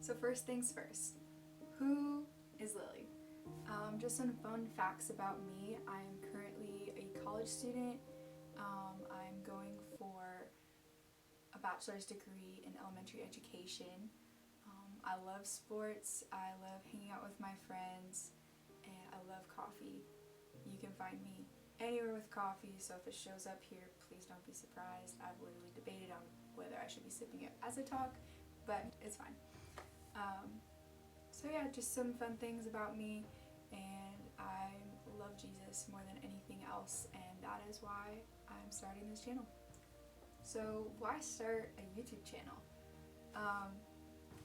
So first things first, who is Lillie? Just some fun facts about me. I am currently a college student. I'm going for a bachelor's degree in elementary education. I love sports, I love hanging out with my friends, and I love coffee. You can find me anywhere with coffee, so if it shows up here, please don't be surprised. I've literally debated on whether I should be sipping it as I talk, but it's fine. So yeah, just some fun things about me, and I love Jesus more than anything else, and that is why I'm starting this channel. So why start a YouTube channel?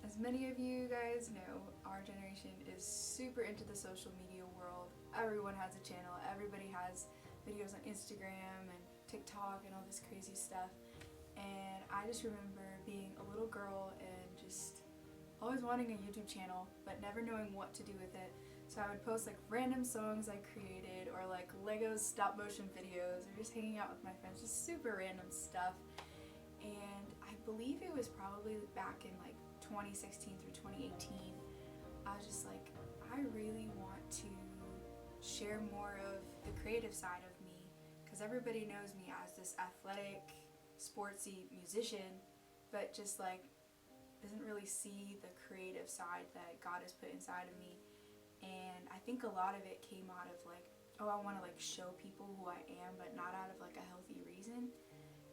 As many of you guys know, our generation is super into the social media world. Everyone has a channel, everybody has videos on Instagram and TikTok and all this crazy stuff. And I just remember being a little girl and just always wanting a YouTube channel, but never knowing what to do with it. So I would post like random songs I created, or like Lego stop motion videos, or just hanging out with my friends, just super random stuff. And I believe it was probably back in like 2016 through 2018, I was just like, I really want to share more of the creative side of me, because everybody knows me as this athletic, sportsy musician, but just like doesn't really see the creative side that God has put inside of me. And I think a lot of it came out of like, oh, I want to like show people who I am, but not out of like a healthy reason.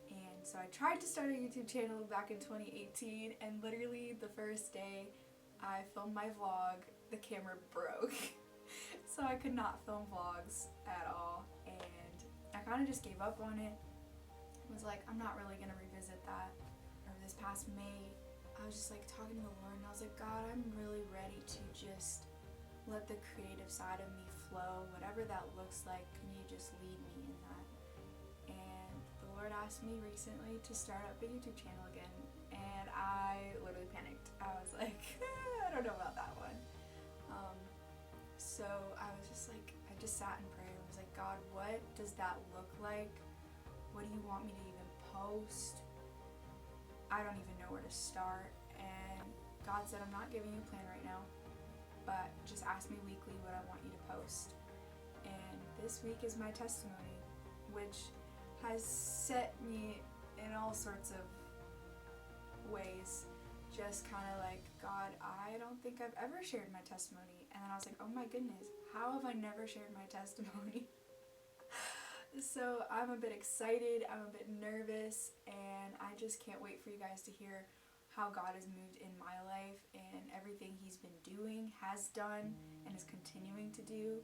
And so I tried to start a YouTube channel back in 2018, and literally the first day I filmed my vlog, the camera broke. So I could not film vlogs at all, and I kind of just gave up on it. I was like, I'm not really going to revisit that. Or this past May, I was just like talking to the Lord, and I was like, God, I'm really ready to just let the creative side of me flow, whatever that looks like. Can you just lead me in that? And the Lord asked me recently to start up a YouTube channel again, and I literally panicked. I was like, I don't know about that one. So I was just like, I just sat in prayer and was like, God, what does that look like? What do you want me to even post? I don't even know where to start. And God said, I'm not giving you a plan right now, but just ask me weekly what I want you to post. And this week is my testimony, which has set me in all sorts of ways. Just kind of like, God, I don't think I've ever shared my testimony. And then I was like, oh my goodness, how have I never shared my testimony? So I'm a bit excited, I'm a bit nervous, and I just can't wait for you guys to hear how God has moved in my life and everything He's been doing, has done, and is continuing to do.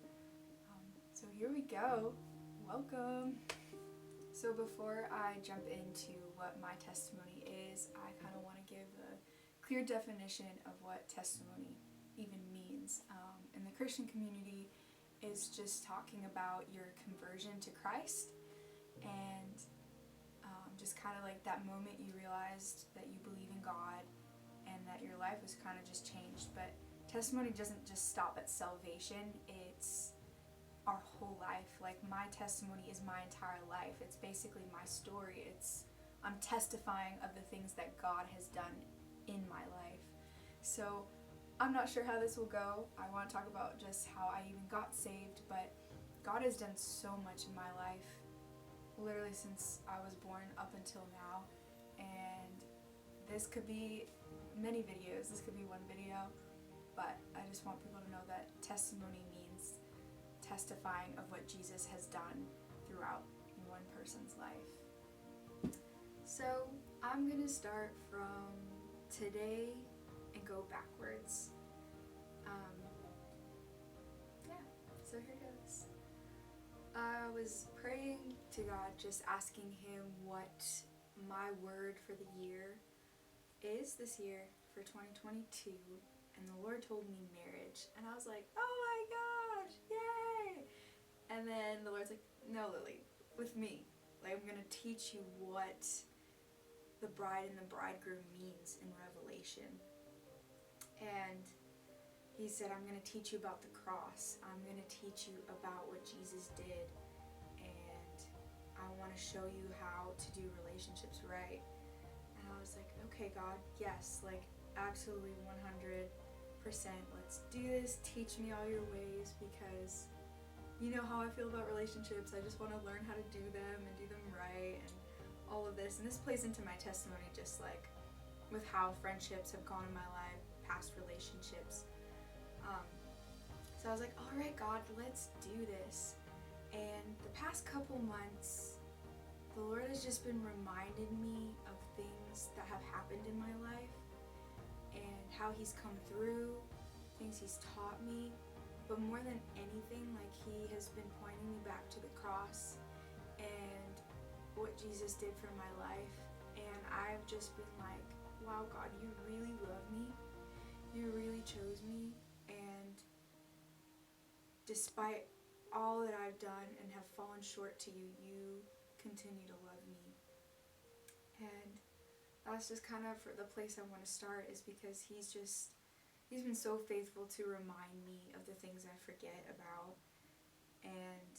So here we go. Welcome. So before I jump into what my testimony is, I kind of want to give a clear definition of what testimony even means. In the Christian community, is just talking about your conversion to Christ, and just kind of like that moment you realized that you believe in God and that your life was kind of just changed. But testimony doesn't just stop at salvation, it's our whole life. Like, my testimony is my entire life. It's basically my story. I'm testifying of the things that God has done in my life. So I'm not sure how this will go. I want to talk about just how I even got saved, but God has done so much in my life, literally since I was born up until now. And this could be many videos, this could be one video, but I just want people to know that testimony means testifying of what Jesus has done throughout one person's life. So I'm gonna start from today and go backwards. So here goes. I was praying to God, just asking Him what my word for the year is this year for 2022, and the Lord told me marriage, and I was like, oh my gosh, yay! And then the Lord's like, no, Lillie, with me, like, I'm gonna teach you what the bride and the bridegroom means in Revelation. And He said, I'm going to teach you about the cross. I'm going to teach you about what Jesus did. And I want to show you how to do relationships right. And I was like, okay, God, yes. Like, absolutely 100%. Let's do this. Teach me all your ways, because you know how I feel about relationships. I just want to learn how to do them and do them right and all of this. And this plays into my testimony, just like with how friendships have gone in my life, past relationships. So I was like, all right, God, let's do this. And the past couple months, the Lord has just been reminding me of things that have happened in my life and how He's come through, things He's taught me. But more than anything, like, He has been pointing me back to the cross and what Jesus did for my life. And I've just been like, wow, God, you really love me. You really chose me. And despite all that I've done and have fallen short to you, you continue to love me. And that's just kind of for the place I want to start, is because He's been so faithful to remind me of the things I forget about. And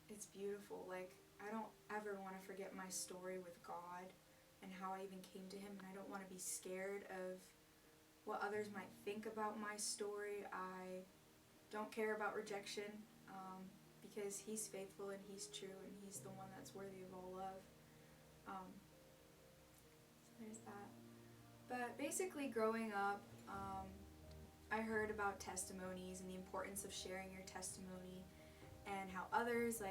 it's beautiful. Like, I don't ever want to forget my story with God and how I even came to Him. And I don't want to be scared of what others might think about my story. I don't care about rejection, because He's faithful and He's true and He's the one that's worthy of all love. So there's that. But basically, growing up, I heard about testimonies and the importance of sharing your testimony and how others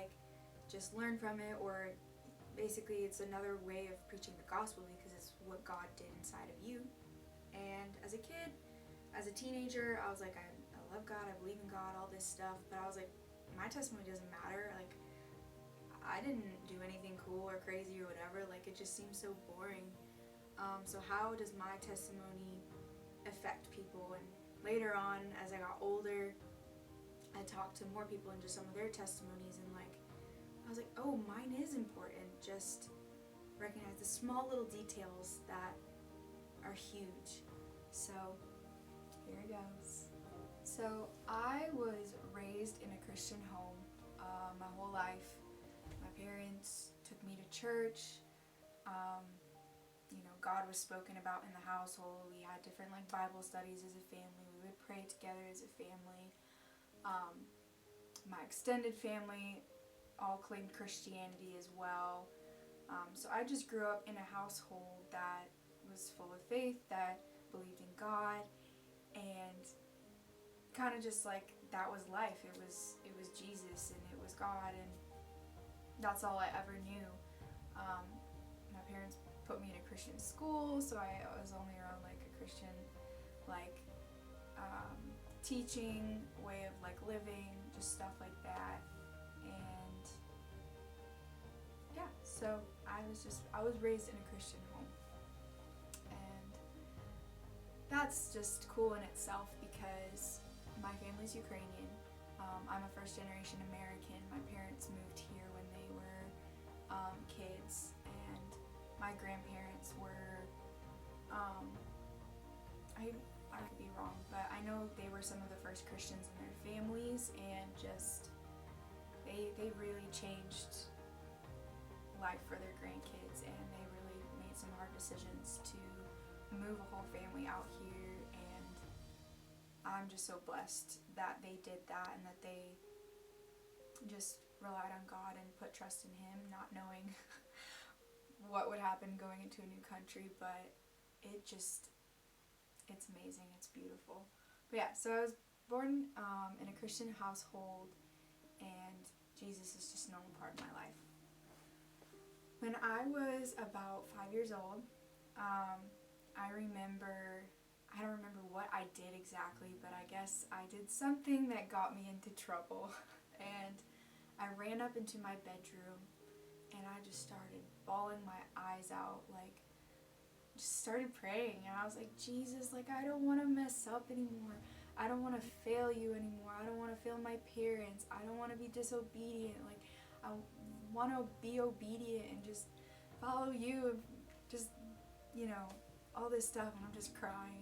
just learn from it, or basically it's another way of preaching the gospel because it's what God did inside of you. And as a kid, as a teenager, I was like, I love God, I believe in God, all this stuff, but I was like, my testimony doesn't matter. Like, I didn't do anything cool or crazy or whatever. Like, it just seems so boring. So how does my testimony affect people? And later on, as I got older, I talked to more people and just some of their testimonies, and I was like, oh, mine is important. Just recognize the small little details that are huge. So here it goes. So I was raised in a Christian home my whole life. My parents took me to church. God was spoken about in the household. We had different Bible studies as a family. We would pray together as a family. My extended family all claimed Christianity as well. So I just grew up in a household that was full of faith, that believed in God, and kind of just that was life. It was Jesus and it was God, and that's all I ever knew. My parents put me in a Christian school, so I was only around a Christian teaching, way of living, just stuff like that. And yeah, so I was raised in a Christian home, and that's just cool in itself because my family's Ukrainian. I'm a first generation American. My parents moved here when they were kids, and my grandparents were, I could be wrong, but I know they were some of the first Christians in their families, and just, they really changed life for their grandkids, and they really made some hard decisions to move a whole family out here, and I'm just so blessed that they did that and that they just relied on God and put trust in Him, not knowing what would happen going into a new country, but it's amazing, it's beautiful. But yeah, so I was born in a Christian household, and Jesus is just a normal part of my life. When I was about 5 years old, I don't remember what I did exactly, but I guess I did something that got me into trouble. And I ran up into my bedroom and I just started bawling my eyes out, just started praying. And I was like, Jesus, I don't want to mess up anymore. I don't want to fail you anymore. I don't want to fail my parents. I don't want to be disobedient. I want to be obedient and just follow you, and just, all this stuff. And I'm just crying.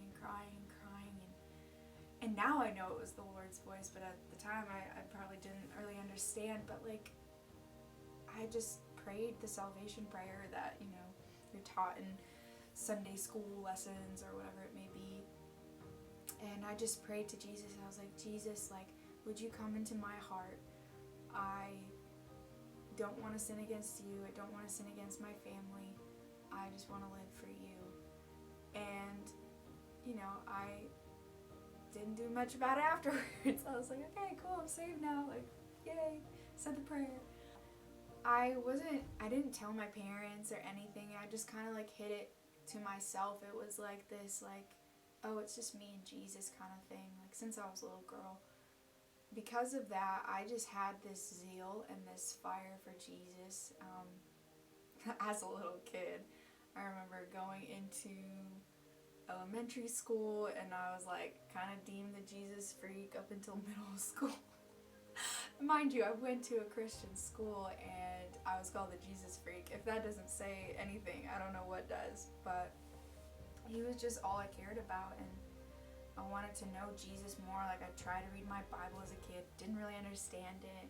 And now I know it was the Lord's voice, but at the time I probably didn't really understand. But I just prayed the salvation prayer that, you're taught in Sunday school lessons or whatever it may be. And I just prayed to Jesus. I was like, Jesus, like, would you come into my heart? I don't want to sin against you. I don't want to sin against my family. I just want to live for you. And, you know, I didn't do much about it afterwards. I was like, okay, cool, I'm saved now. Like, yay, said the prayer. I didn't tell my parents or anything. I just kind of like hid it to myself. It was like this, like, oh, it's just me and Jesus kind of thing, like since I was a little girl. Because of that, I just had this zeal and this fire for Jesus. As a little kid, I remember going into elementary school and I was like kind of deemed the Jesus freak up until middle school. Mind you, I went to a Christian school and I was called the Jesus freak. If that doesn't say anything, I don't know what does. But he was just all I cared about, and I wanted to know Jesus more. Like, I tried to read my Bible as a kid, didn't really understand it,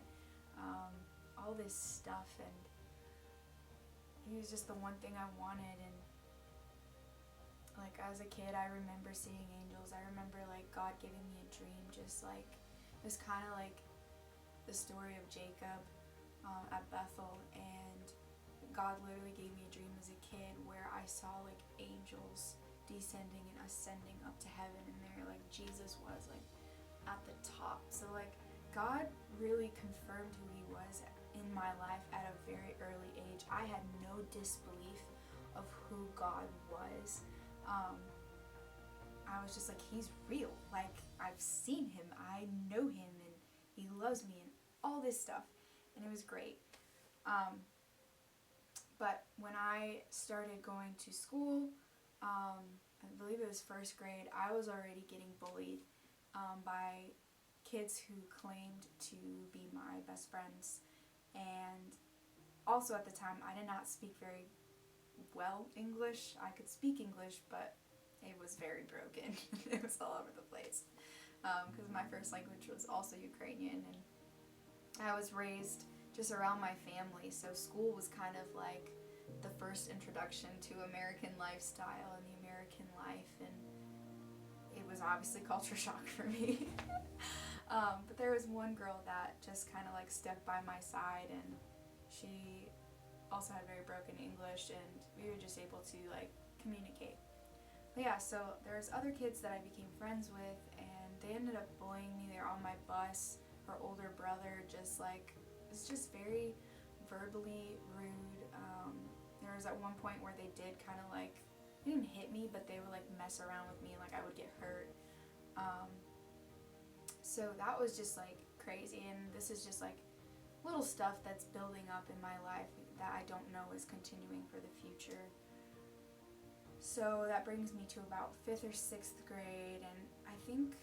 all this stuff, and he was just the one thing I wanted. And like, as a kid, I remember seeing angels. I remember like God giving me a dream, just like it was kind of like the story of Jacob at Bethel, and God literally gave me a dream as a kid where I saw like angels descending and ascending up to heaven, and there like Jesus was like at the top. So like God really confirmed who he was in my life at a very early age. I had no disbelief of who God was. I was just like, he's real. Like, I've seen him, I know him, and he loves me, and all this stuff, and it was great. But when I started going to school, I believe it was first grade, I was already getting bullied by kids who claimed to be my best friends. And also at the time, I did not speak very well English. I could speak English, but it was very broken. It was all over the place. Because my first language was also Ukrainian, and I was raised just around my family, so school was kind of like the first introduction to American lifestyle and the American life, and it was obviously culture shock for me. But there was one girl that just kind of like stepped by my side, and she also had very broken English, and we were just able to like communicate. But yeah, so there's other kids that I became friends with, and they ended up bullying me. They were on my bus. Her older brother just like was just very verbally rude. There was at one point where they did kind of like, they didn't hit me, but they would like mess around with me, like I would get hurt. So that was just like crazy, and this is just like little stuff that's building up in my life that I don't know is continuing for the future. So that brings me to about 5th or 6th grade, and I think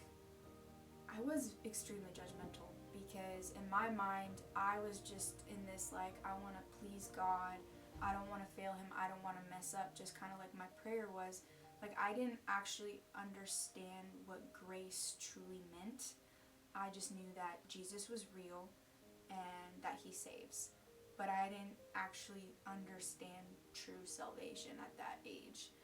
I was extremely judgmental, because in my mind I was just in this like, I want to please God, I don't want to fail him, I don't want to mess up, just kind of like my prayer was. Like, I didn't actually understand what grace truly meant. I just knew that Jesus was real and that he saves, but I didn't actually understand true salvation at that age.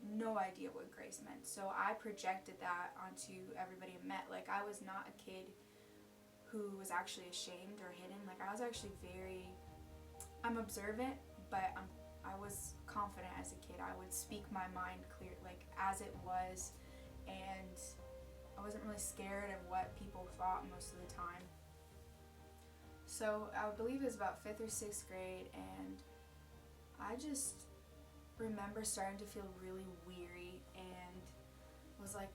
No idea what grace meant. So I projected that onto everybody I met. Like, I was not a kid who was actually ashamed or hidden. Like, I was actually I'm observant, but I was confident as a kid. I would speak my mind clear, like as it was, and I wasn't really scared of what people thought most of the time. So I believe it was about 5th or 6th grade, and I just remember starting to feel really weary, and was like,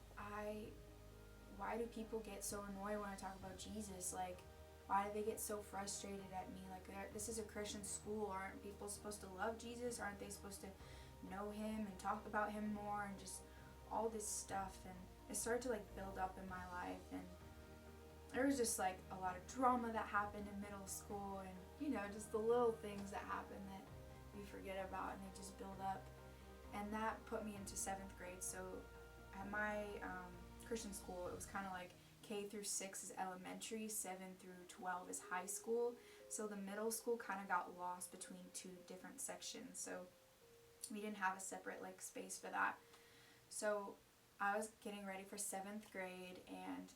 why do people get so annoyed when I talk about Jesus? Like, why do they get so frustrated at me? Like, this is a Christian school. Aren't people supposed to love Jesus? Aren't they supposed to know him and talk about him more, and just all this stuff? And it started to like build up in my life, and there was just like a lot of drama that happened in middle school, and you know, just the little things that happen that we forget about, and they just build up. And that put me into 7th grade. So at my Christian school, it was kind of like K through 6 is elementary, 7 through 12 is high school. So the middle school kind of got lost between two different sections. So We didn't have a separate like space for that. So I was getting ready for 7th grade, and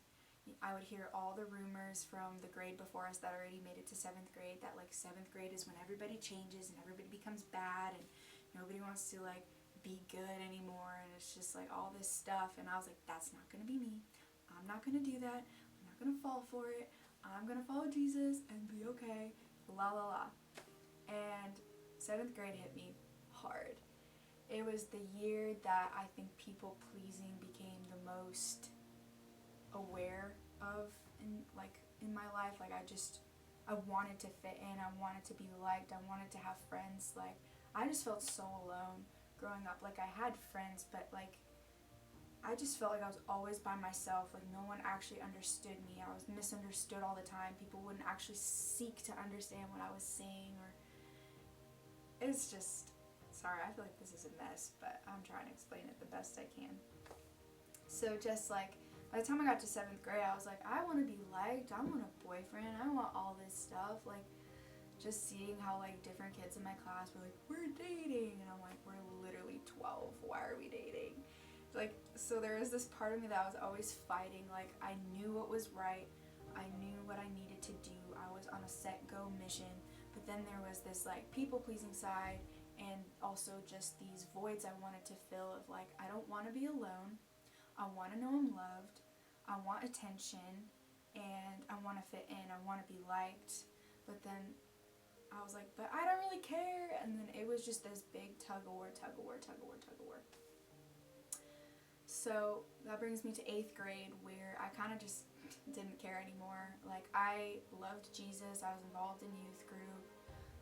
I would hear all the rumors from the grade before us that already made it to 7th grade that like 7th grade is when everybody changes and everybody becomes bad and nobody wants to like be good anymore, and it's just like all this stuff. And I was like, that's not gonna be me. I'm not gonna do that. I'm not gonna fall for it. I'm gonna follow Jesus and be okay. La la la. And 7th grade hit me hard. It was the year that I think people pleasing became the most aware of in my life. Like I wanted to fit in, I wanted to be liked, I wanted to have friends. Like I just felt so alone growing up. Like I had friends, but like I just felt like I was always by myself. Like no one actually understood me. I was misunderstood all the time. People wouldn't actually seek to understand what I was saying, or it's just, sorry, I feel like this is a mess, but I'm trying to explain it the best I can. So just like by the time I got to 7th grade, I was like, I want to be liked, I want a boyfriend, I want all this stuff. Like, just seeing how, like, different kids in my class were like, we're dating, and I'm like, we're literally 12, why are we dating? Like, so there was this part of me that was always fighting. Like, I knew what was right, I knew what I needed to do, I was on a set-go mission, but then there was this, like, people-pleasing side, and also just these voids I wanted to fill of, like, I don't want to be alone, I want to know I'm loved, I want attention, and I want to fit in, I want to be liked. But then I was like, but I don't really care. And then it was just this big tug-of-war. So that brings me to 8th grade, where I kind of just didn't care anymore. Like I loved Jesus, I was involved in youth group,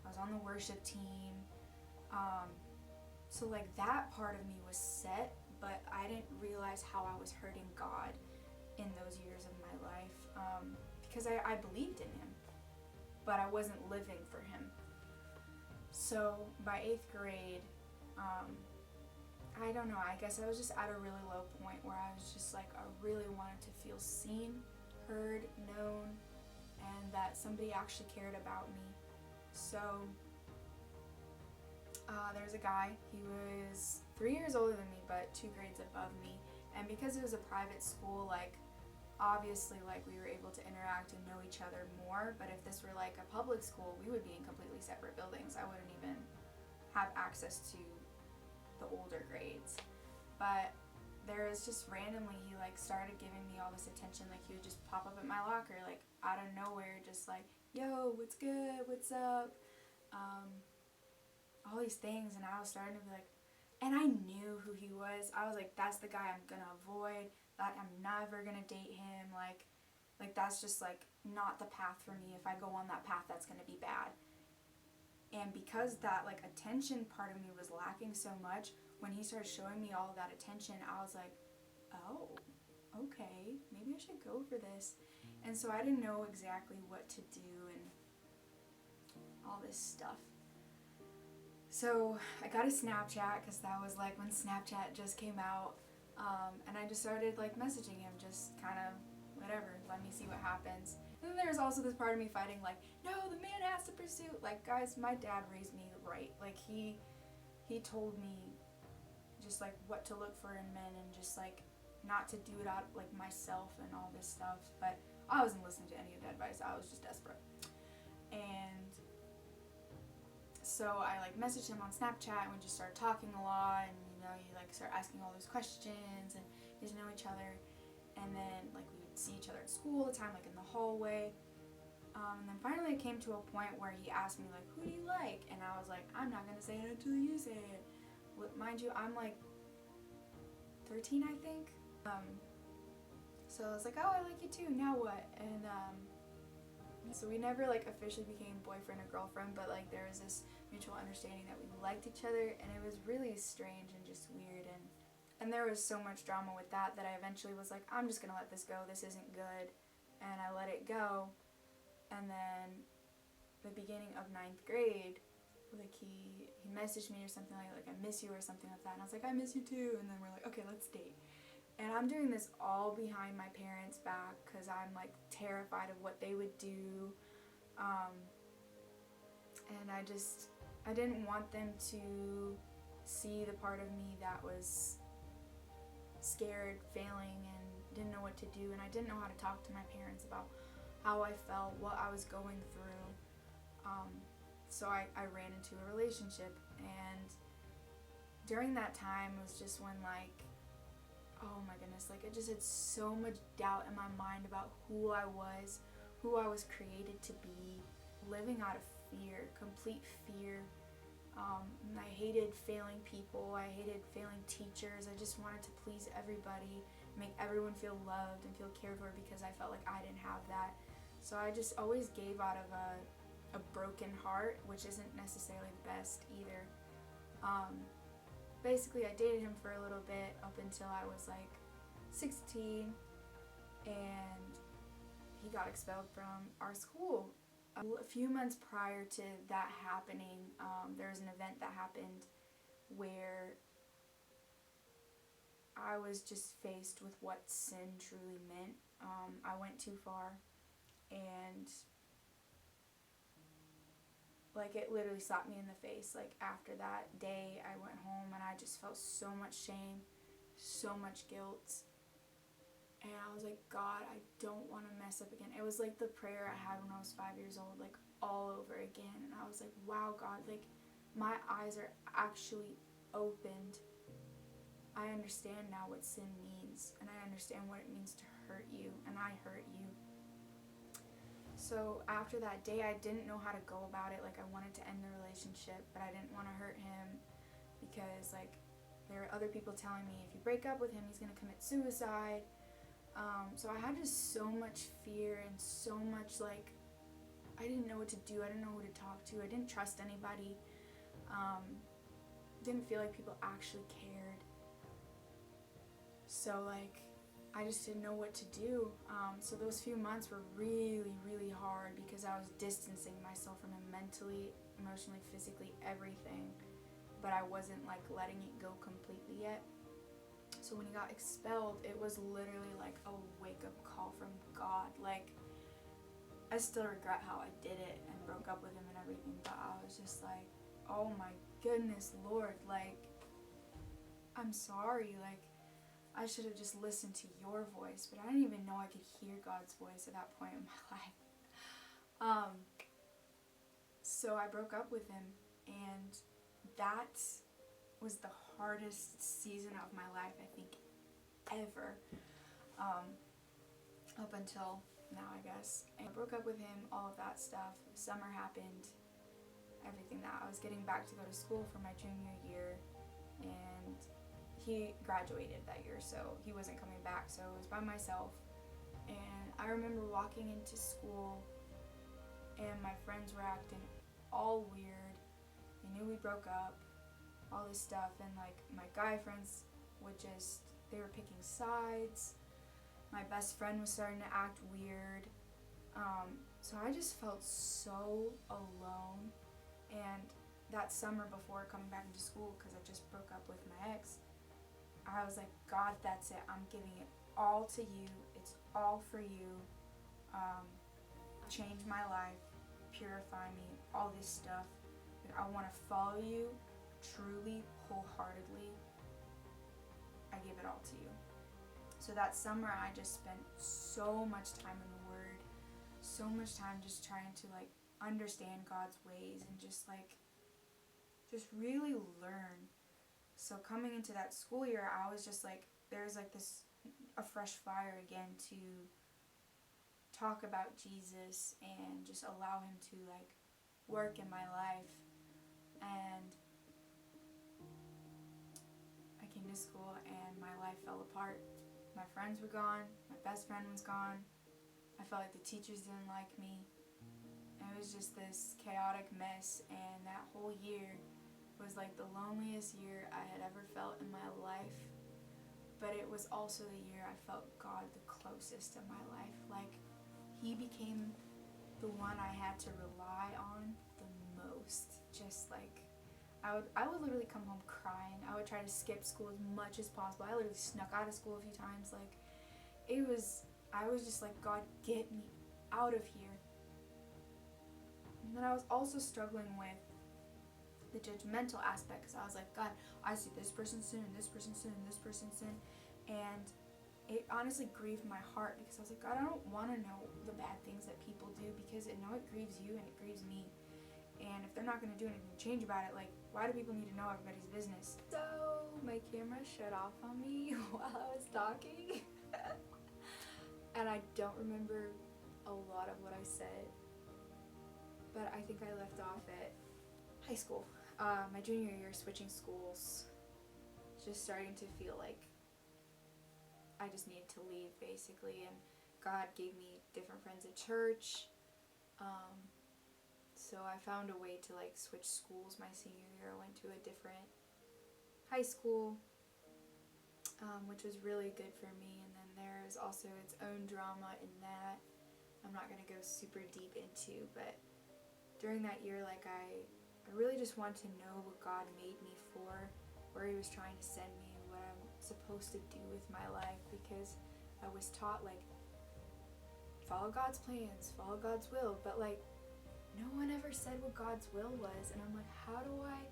I was on the worship team. So like that part of me was set, but I didn't realize how I was hurting God in those years of my life, because I believed in him, but I wasn't living for him. So by 8th grade, I don't know, I guess I was just at a really low point where I was just like, I really wanted to feel seen, heard, known, and that somebody actually cared about me. So there's a guy, he was 3 years older than me, but 2 grades above me. And because it was a private school, like, obviously, like, we were able to interact and know each other more. But if this were, like, a public school, we would be in completely separate buildings. I wouldn't even have access to the older grades. But there was just randomly, he, like, started giving me all this attention. Like, he would just pop up at my locker, like, out of nowhere, just like, yo, what's good, what's up, all these things. And I was starting to be like, and I knew who he was. I was like, that's the guy I'm gonna avoid, that I'm never gonna date him. Like that's just like not the path for me. If I go on that path, that's gonna be bad. And because that like attention part of me was lacking so much, when he started showing me all of that attention, I was like, oh, okay, maybe I should go for this. And so I didn't know exactly what to do and all this stuff. So I got a Snapchat, because that was like when Snapchat just came out, and I just started like messaging him, just kind of whatever, let me see what happens. And then there's also this part of me fighting like, no, the man has to pursue. Like, guys, my dad raised me right. Like he told me just like what to look for in men, and just like not to do it out like myself and all this stuff. But I wasn't listening to any of the advice. I was just desperate. And so I like messaged him on Snapchat, and we just started talking a lot, and you know, you like start asking all those questions and get to know each other. And then like we would see each other at school all the time, like in the hallway. And then finally it came to a point where he asked me like, who do you like? And I was like, I'm not gonna say it until you say it. Mind you, I'm like 13, I think. So I was like, oh, I like you too, now what? And so we never like officially became boyfriend or girlfriend, but like there was this mutual understanding that we liked each other, and it was really strange and just weird. And there was so much drama with that I eventually was like, I'm just gonna let this go, this isn't good. And I let it go. And then the beginning of 9th grade, like he messaged me or something like I miss you or something like that, and I was like, I miss you too. And then we're like, okay, let's date. And I'm doing this all behind my parents' back, because I'm like terrified of what they would do. And I didn't want them to see the part of me that was scared, failing, and didn't know what to do. And I didn't know how to talk to my parents about how I felt, what I was going through. So I ran into a relationship, and during that time it was just when, like, oh my goodness, like, I just had so much doubt in my mind about who I was created to be, living out of fear, complete fear. And I hated failing people, I hated failing teachers. I just wanted to please everybody, make everyone feel loved and feel cared for, because I felt like I didn't have that. So I just always gave out of a broken heart, which isn't necessarily the best either. Basically, I dated him for a little bit up until I was like 16, and he got expelled from our school. A few months prior to that happening, there was an event that happened where I was just faced with what sin truly meant. I went too far, and like, it literally slapped me in the face. Like, after that day, I went home and I just felt so much shame, so much guilt. And I was like, God, I don't want to mess up again. It was like the prayer I had when I was 5 years old, like, all over again. And I was like, wow, God, like, my eyes are actually opened. I understand now what sin means, and I understand what it means to hurt you, and I hurt you. So after that day, I didn't know how to go about it. Like, I wanted to end the relationship, but I didn't want to hurt him, because, like, there were other people telling me if you break up with him, he's going to commit suicide. So I had just so much fear and so much, like, I didn't know what to do. I didn't know who to talk to. I didn't trust anybody. Didn't feel like people actually cared. So, like, I just didn't know what to do. So those few months were really, really hard, because I was distancing myself from him mentally, emotionally, physically, everything. But I wasn't, like, letting it go completely yet. So when he got expelled, it was literally like a wake-up call from God. Like, I still regret how I did it and broke up with him and everything, but I was just like, oh my goodness, Lord, like, I'm sorry, like, I should have just listened to your voice. But I didn't even know I could hear God's voice at that point in my life. So I broke up with him, and that was the hardest season of my life, I think, ever, up until now, I guess. And I broke up with him, all of that stuff. Summer happened, everything that. I was getting back to go to school for my junior year, and he graduated that year, so he wasn't coming back, so it was by myself. And I remember walking into school, and my friends were acting all weird. They knew we broke up, all this stuff, and, like, my guy friends would just, they were picking sides. My best friend was starting to act weird. So I just felt so alone. And that summer before coming back into school, because I just broke up with my ex, I was like, God, that's it. I'm giving it all to you. It's all for you. Change my life, purify me, all this stuff. Like, I want to follow you truly, wholeheartedly. I give it all to you. So that summer, I just spent so much time in the Word, so much time just trying to, like, understand God's ways and just really learn. So coming into that school year, I was just like, there's like a fresh fire again to talk about Jesus and just allow him to, like, work in my life. And I came to school and my life fell apart. My friends were gone, my best friend was gone. I felt like the teachers didn't like me. And it was just this chaotic mess, and that whole year was like the loneliest year I had ever felt in my life. But it was also the year I felt God the closest in my life. Like, he became the one I had to rely on the most. Just like, I would literally come home crying. I would try to skip school as much as possible. I literally snuck out of school a few times. Like, I was just like, God, get me out of here. And then I was also struggling with the judgmental aspect, because I was like, God, I see this person sin and this person sin and this person sin, and it honestly grieved my heart, because I was like, God, I don't want to know the bad things that people do, because I know it grieves you and it grieves me, and if they're not going to do anything to change about it, like, why do people need to know everybody's business? So my camera shut off on me while I was talking and I don't remember a lot of what I said, but I think I left off at high school. My junior year, switching schools, just starting to feel like I just needed to leave, basically, and God gave me different friends at church, so I found a way to like switch schools my senior year. I went to a different high school, which was really good for me, and then there's also its own drama in that I'm not going to go super deep into, but during that year, like I really just wanted to know what God made me for, where he was trying to send me, and what I'm supposed to do with my life, because I was taught like follow God's plans, follow God's will, but like no one ever said what God's will was, and I'm like, how do I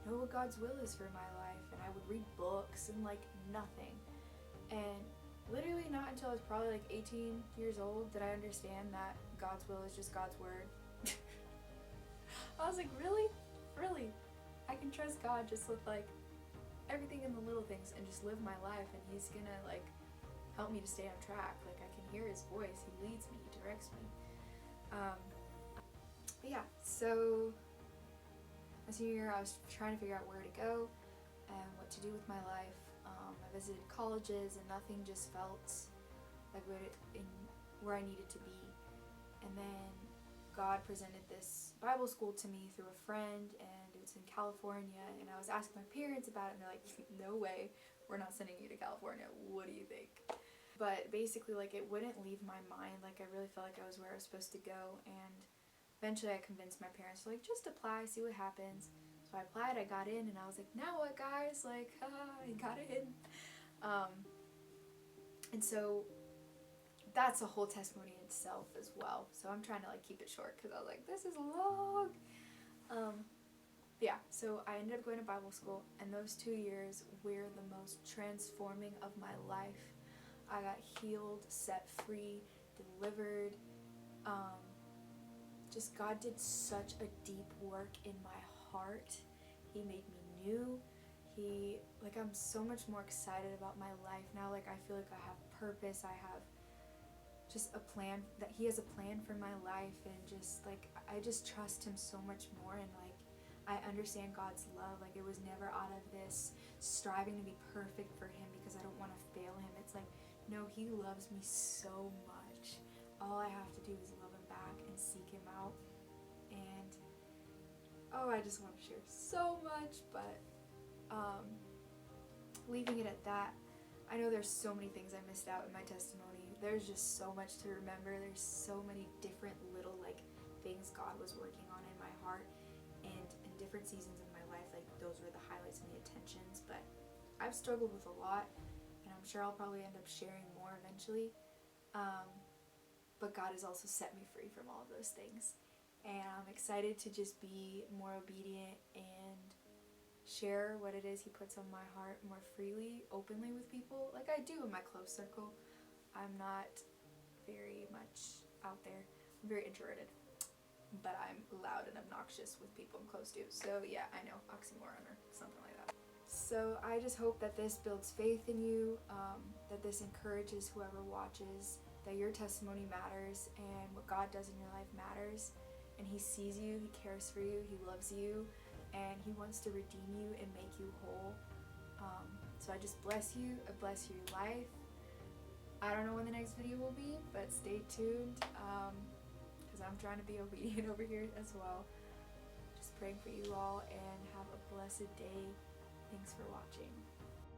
know what God's will is for my life? And I would read books and like nothing, and literally not until I was probably like 18 years old did I understand that God's will is just God's word. I was like, really? I can trust God just with like everything in the little things and just live my life, and he's gonna like help me to stay on track. Like I can hear his voice, he leads me, he directs me. But yeah, so my senior year I was trying to figure out where to go and what to do with my life. I visited colleges and nothing just felt like where I needed to be. And then God presented this Bible school to me through a friend, and it's in California, and I was asking my parents about it, and they're like, no way, we're not sending you to California, what do you think? But basically, like, it wouldn't leave my mind. Like, I really felt like I was where I was supposed to go, and eventually I convinced my parents to, like, just apply, see what happens. So I applied, I got in, and I was like, now what, guys? Like, I got in. And so that's a whole testimony in itself as well. So I'm trying to like keep it short, because I was like, this is long. Yeah, so I ended up going to Bible school, and those 2 years were the most transforming of my life. I got healed, set free, delivered. Just God did such a deep work in my heart. He made me new. I'm so much more excited about my life now. Like, I feel like I have purpose. I have just a plan, that he has a plan for my life, and just like I just trust him so much more, and like I understand God's love. Like, it was never out of this striving to be perfect for him because I don't want to fail him. It's like, no, he loves me so much. All I have to do is love him back and seek him out. And I just want to share so much, but leaving it at that, I know there's so many things I missed out in my testimony. There's just so much to remember. There's so many different little like things God was working on in my heart, and in different seasons of my life, like those were the highlights and the attentions. But I've struggled with a lot, and I'm sure I'll probably end up sharing more eventually. But God has also set me free from all of those things, and I'm excited to just be more obedient and share what it is he puts on my heart more freely, openly with people, like I do in my close circle. I'm not very much out there. I'm very introverted, but I'm loud and obnoxious with people I'm close to. So yeah, I know, oxymoron or something like that. So I just hope that this builds faith in you, that this encourages whoever watches, that your testimony matters, and what God does in your life matters, and he sees you, he cares for you, he loves you, and he wants to redeem you and make you whole. So I just bless you. I bless your life. I don't know when the next video will be, but stay tuned, because I'm trying to be obedient over here as well. Just praying for you all, and have a blessed day. Thanks for watching.